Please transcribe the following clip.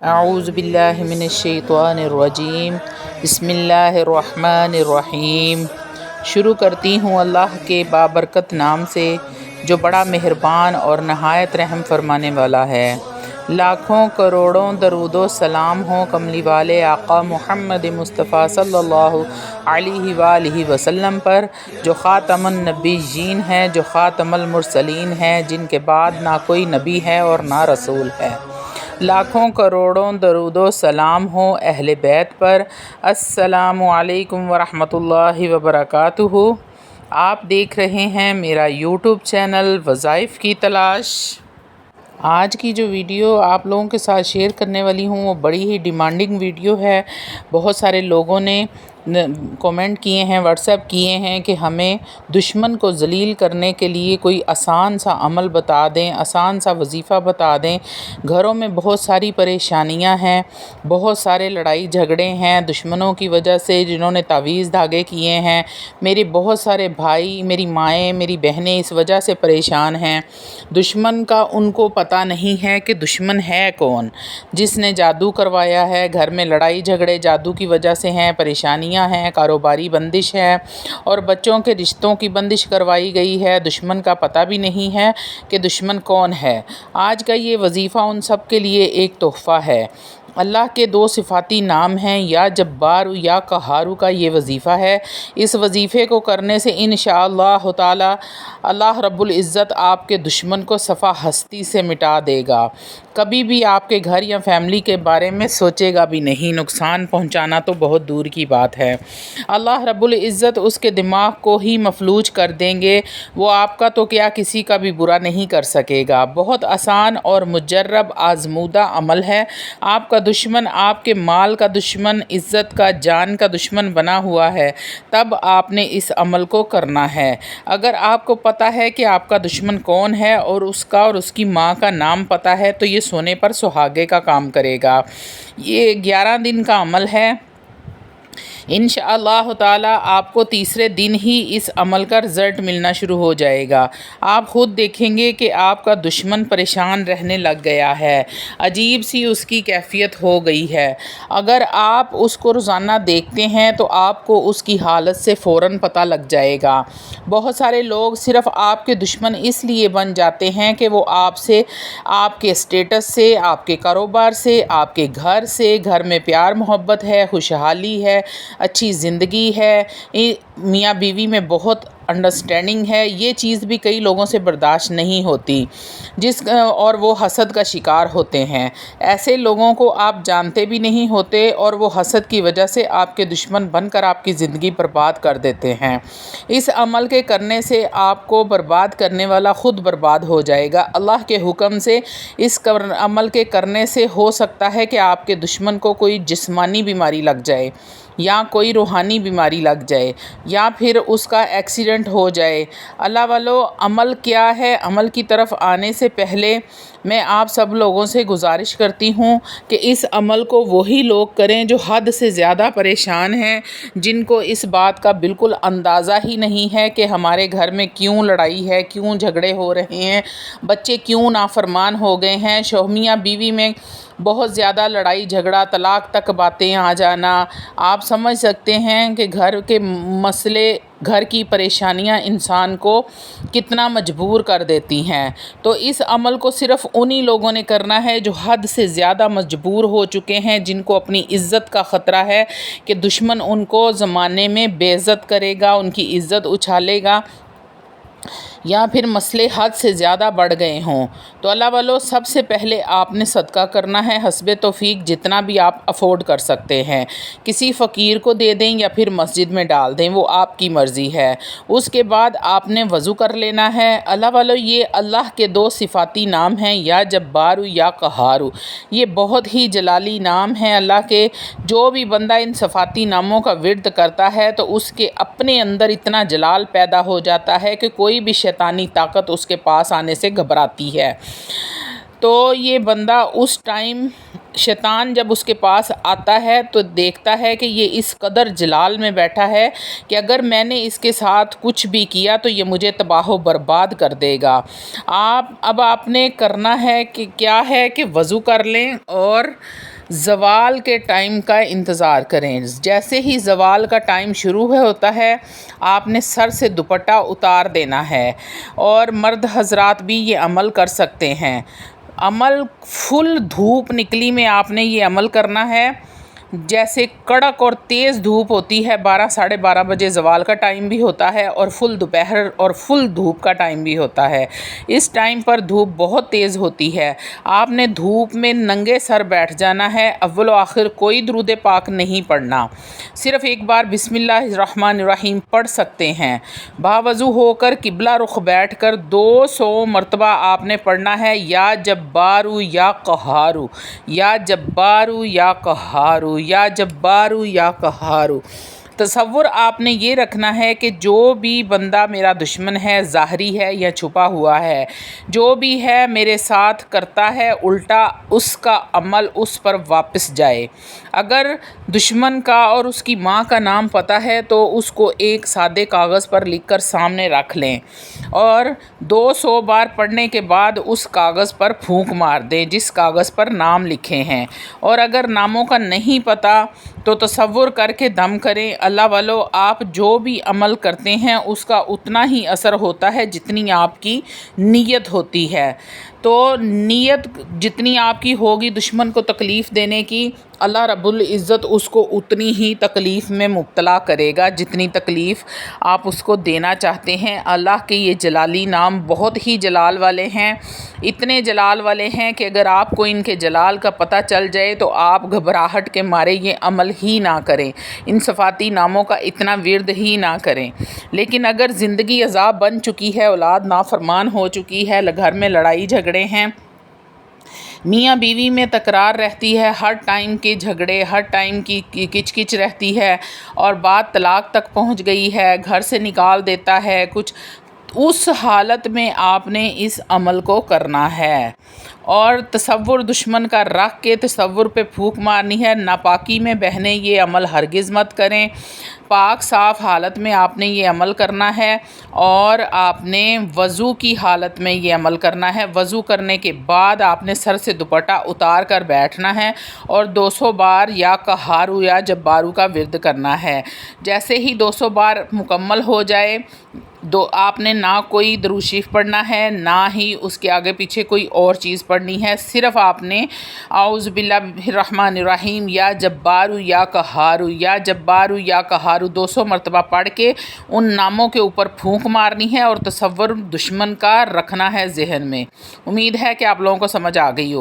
اعوذ باللہ من الشیطان الرجیم بسم اللہ الرحمن الرحیم۔ شروع کرتی ہوں اللہ کے بابرکت نام سے جو بڑا مہربان اور نہایت رحم فرمانے والا ہے۔ لاکھوں کروڑوں درود و سلام ہوں کملی والے آقا محمد مصطفیٰ صلی اللہ علیہ وآلہ وسلم پر، جو خاتم النبیین ہیں، جو خاتم المرسلین ہیں، جن کے بعد نہ کوئی نبی ہے اور نہ رسول ہے۔ لاکھوں کروڑوں درود و سلام ہوں اہل بیت پر۔ السلام علیکم ورحمۃ اللہ وبرکاتہ۔ آپ دیکھ رہے ہیں میرا یوٹیوب چینل وظائف کی تلاش۔ آج کی جو ویڈیو آپ لوگوں کے ساتھ شیئر کرنے والی ہوں وہ بڑی ہی ڈیمانڈنگ ویڈیو ہے۔ بہت سارے لوگوں نے کومنٹ کیے ہیں، واٹس ایپ کیے ہیں کہ ہمیں دشمن کو ذلیل کرنے کے لیے کوئی آسان سا عمل بتا دیں، آسان سا وظیفہ بتا دیں۔ گھروں میں بہت ساری پریشانیاں ہیں، بہت سارے لڑائی جھگڑے ہیں دشمنوں کی وجہ سے، جنہوں نے تعویذ دھاگے کیے ہیں۔ میرے بہت سارے بھائی، میری مائیں، میری بہنیں اس وجہ سے پریشان ہیں۔ دشمن کا ان کو پتہ نہیں ہے کہ دشمن ہے کون، جس نے جادو کروایا ہے۔ گھر میں لڑائی جھگڑے جادو کی وجہ سے ہیں، پریشانیاں ہیں، کاروباری بندش ہے اور بچوں کے رشتوں کی بندش کروائی گئی ہے۔ دشمن کا پتہ بھی نہیں ہے کہ دشمن کون ہے۔ آج کا یہ وظیفہ ان سب کے لیے ایک تحفہ ہے۔ اللہ کے دو صفاتی نام ہیں، یا جبار یا قہار کا یہ وظیفہ ہے۔ اس وظیفے کو کرنے سے انشاءاللہ تعالی اللہ رب العزت آپ کے دشمن کو صفحہ ہستی سے مٹا دے گا۔ کبھی بھی آپ کے گھر یا فیملی کے بارے میں سوچے گا بھی نہیں، نقصان پہنچانا تو بہت دور کی بات ہے۔ اللہ رب العزت اس کے دماغ کو ہی مفلوج کر دیں گے، وہ آپ کا تو کیا کسی کا بھی برا نہیں کر سکے گا۔ بہت آسان اور مجرب آزمودہ عمل ہے۔ آپ کا دشمن آپ کے مال کا دشمن، عزت کا، جان کا دشمن بنا ہوا ہے، تب آپ نے اس عمل کو کرنا ہے۔ اگر آپ کو پتہ ہے کہ آپ کا دشمن کون ہے اور اس کا اور اس کی ماں کا نام پتہ ہے تو یہ سونے پر سہاگے کا کام کرے گا۔ یہ 11 دن کا عمل ہے۔ انشاءاللہ تعالی آپ کو تیسرے دن ہی اس عمل کا رزلٹ ملنا شروع ہو جائے گا۔ آپ خود دیکھیں گے کہ آپ کا دشمن پریشان رہنے لگ گیا ہے، عجیب سی اس کی کیفیت ہو گئی ہے۔ اگر آپ اس کو روزانہ دیکھتے ہیں تو آپ کو اس کی حالت سے فوراً پتہ لگ جائے گا۔ بہت سارے لوگ صرف آپ کے دشمن اس لیے بن جاتے ہیں کہ وہ آپ سے، آپ کے اسٹیٹس سے، آپ کے کاروبار سے، آپ کے گھر سے، گھر میں پیار محبت ہے، خوشحالی ہے، اچھی زندگی ہے، میاں بیوی میں بہت انڈرسٹینڈنگ ہے، یہ چیز بھی کئی لوگوں سے برداشت نہیں ہوتی، اور وہ حسد کا شکار ہوتے ہیں۔ ایسے لوگوں کو آپ جانتے بھی نہیں ہوتے اور وہ حسد کی وجہ سے آپ کے دشمن بن کر آپ کی زندگی برباد کر دیتے ہیں۔ اس عمل کے کرنے سے آپ کو برباد کرنے والا خود برباد ہو جائے گا۔ اللہ کے حکم سے اس عمل کے کرنے سے ہو سکتا ہے کہ آپ کے دشمن کو کوئی جسمانی بیماری لگ جائے، یا کوئی روحانی بیماری لگ جائے، یا پھر اس کا ایکسیڈنٹ ہو جائے۔ اللہ والو، عمل کیا ہے؟ عمل کی طرف آنے سے پہلے میں آپ سب لوگوں سے گزارش کرتی ہوں کہ اس عمل کو وہی لوگ کریں جو حد سے زیادہ پریشان ہیں، جن کو اس بات کا بالکل اندازہ ہی نہیں ہے کہ ہمارے گھر میں کیوں لڑائی ہے، کیوں جھگڑے ہو رہے ہیں، بچے کیوں نافرمان ہو گئے ہیں، میاں بیوی میں بہت زیادہ لڑائی جھگڑا، طلاق تک باتیں آ جانا۔ آپ سمجھ سکتے ہیں کہ گھر کے مسئلے، گھر کی پریشانیاں انسان کو کتنا مجبور کر دیتی ہیں۔ تو اس عمل کو صرف انہی لوگوں نے کرنا ہے جو حد سے زیادہ مجبور ہو چکے ہیں، جن کو اپنی عزت کا خطرہ ہے کہ دشمن ان کو زمانے میں بے عزت کرے گا، ان کی عزت اچھالے گا، یا پھر مسئلے حد سے زیادہ بڑھ گئے ہوں۔ تو اللہ والو، سب سے پہلے آپ نے صدقہ کرنا ہے، حسب توفیق جتنا بھی آپ افورڈ کر سکتے ہیں۔ کسی فقیر کو دے دیں یا پھر مسجد میں ڈال دیں، وہ آپ کی مرضی ہے۔ اس کے بعد آپ نے وضو کر لینا ہے۔ اللہ والو، یہ اللہ کے دو صفاتی نام ہیں، یا جبار یا قہار۔ یہ بہت ہی جلالی نام ہیں اللہ کے۔ جو بھی بندہ ان صفاتی ناموں کا ورد کرتا ہے تو اس کے اپنے اندر اتنا جلال پیدا ہو جاتا ہے کہ کوئی بھی شیطانی طاقت اس کے پاس آنے سے گھبراتی ہے۔ تو یہ بندہ اس ٹائم، شیطان جب اس کے پاس آتا ہے تو دیکھتا ہے کہ یہ اس قدر جلال میں بیٹھا ہے کہ اگر میں نے اس کے ساتھ کچھ بھی کیا تو یہ مجھے تباہ و برباد کر دے گا۔ اب آپ نے کرنا ہے کہ کیا ہے کہ وضو کر لیں اور زوال کے ٹائم کا انتظار کریں۔ جیسے ہی زوال کا ٹائم شروع ہوتا ہے آپ نے سر سے دوپٹہ اتار دینا ہے، اور مرد حضرات بھی یہ عمل کر سکتے ہیں۔ عمل فل دھوپ نکلی میں آپ نے یہ عمل کرنا ہے۔ جیسے کڑک اور تیز دھوپ ہوتی ہے، 12 ساڑھے 12 بجے زوال کا ٹائم بھی ہوتا ہے، اور فل دوپہر اور فل دھوپ کا ٹائم بھی ہوتا ہے۔ اس ٹائم پر دھوپ بہت تیز ہوتی ہے۔ آپ نے دھوپ میں ننگے سر بیٹھ جانا ہے، اول و آخر کوئی درود پاک نہیں پڑھنا، صرف ایک بار بسم اللہ الرحمن الرحیم پڑھ سکتے ہیں۔ باوضو ہو کر قبلہ رخ بیٹھ کر 200 مرتبہ آپ نے پڑھنا ہے، یا جبارو یا قہارو، یا جبارو یا قہارو، یا جبارو یا قہارو۔ تصور آپ نے یہ رکھنا ہے کہ جو بھی بندہ میرا دشمن ہے، ظاہری ہے یا چھپا ہوا ہے، جو بھی ہے میرے ساتھ کرتا ہے الٹا، اس کا عمل اس پر واپس جائے۔ اگر دشمن کا اور اس کی ماں کا نام پتہ ہے تو اس کو ایک سادے کاغذ پر لکھ کر سامنے رکھ لیں، اور 200 بار پڑھنے کے بعد اس کاغذ پر پھونک مار دیں جس کاغذ پر نام لکھے ہیں۔ اور اگر ناموں کا نہیں پتہ تو تصور کر کے دم کریں۔ اللہ والو، آپ جو بھی عمل کرتے ہیں اس کا اتنا ہی اثر ہوتا ہے جتنی آپ کی نیت ہوتی ہے۔ تو نیت جتنی آپ کی ہوگی دشمن کو تکلیف دینے کی، اللہ رب العزت اس کو اتنی ہی تکلیف میں مبتلا کرے گا جتنی تکلیف آپ اس کو دینا چاہتے ہیں۔ اللہ کے یہ جلالی نام بہت ہی جلال والے ہیں، اتنے جلال والے ہیں کہ اگر آپ کو ان کے جلال کا پتہ چل جائے تو آپ گھبراہٹ کے مارے یہ عمل ہی نہ کریں، ان صفاتی ناموں کا اتنا ورد ہی نہ کریں۔ لیکن اگر زندگی عذاب بن چکی ہے، اولاد نافرمان ہو چکی ہے، گھر میں لڑائی جھگڑے ہیں، میاں بیوی میں تکرار رہتی ہے، ہر ٹائم کے جھگڑے، ہر ٹائم کی کچ کچ رہتی ہے، اور بات طلاق تک پہنچ گئی ہے، گھر سے نکال دیتا ہے کچھ، اس حالت میں آپ نے اس عمل کو کرنا ہے، اور تصور دشمن کا رکھ کے تصور پہ پھونک مارنی ہے۔ ناپاکی میں بہنیں یہ عمل ہرگز مت کریں، پاک صاف حالت میں آپ نے یہ عمل کرنا ہے، اور آپ نے وضو کی حالت میں یہ عمل کرنا ہے۔ وضو کرنے کے بعد آپ نے سر سے دوپٹہ اتار کر بیٹھنا ہے، اور 200 بار یا قہارو یا جبارو کا ورد کرنا ہے۔ جیسے ہی 200 بار مکمل ہو جائے، آپ نے نہ کوئی درود شریف پڑھنا ہے، نہ ہی اس کے آگے پیچھے کوئی اور چیز پڑھنی ہے، صرف آپ نے اعوذ باللہ الرحمن الرحیم یا جبارو یا قہارو، یا جبارو یا قہارو 200 مرتبہ پڑھ کے ان ناموں کے اوپر پھونک مارنی ہے، اور تصور دشمن کا رکھنا ہے ذہن میں۔ امید ہے کہ آپ لوگوں کو سمجھ آ گئی ہوگی۔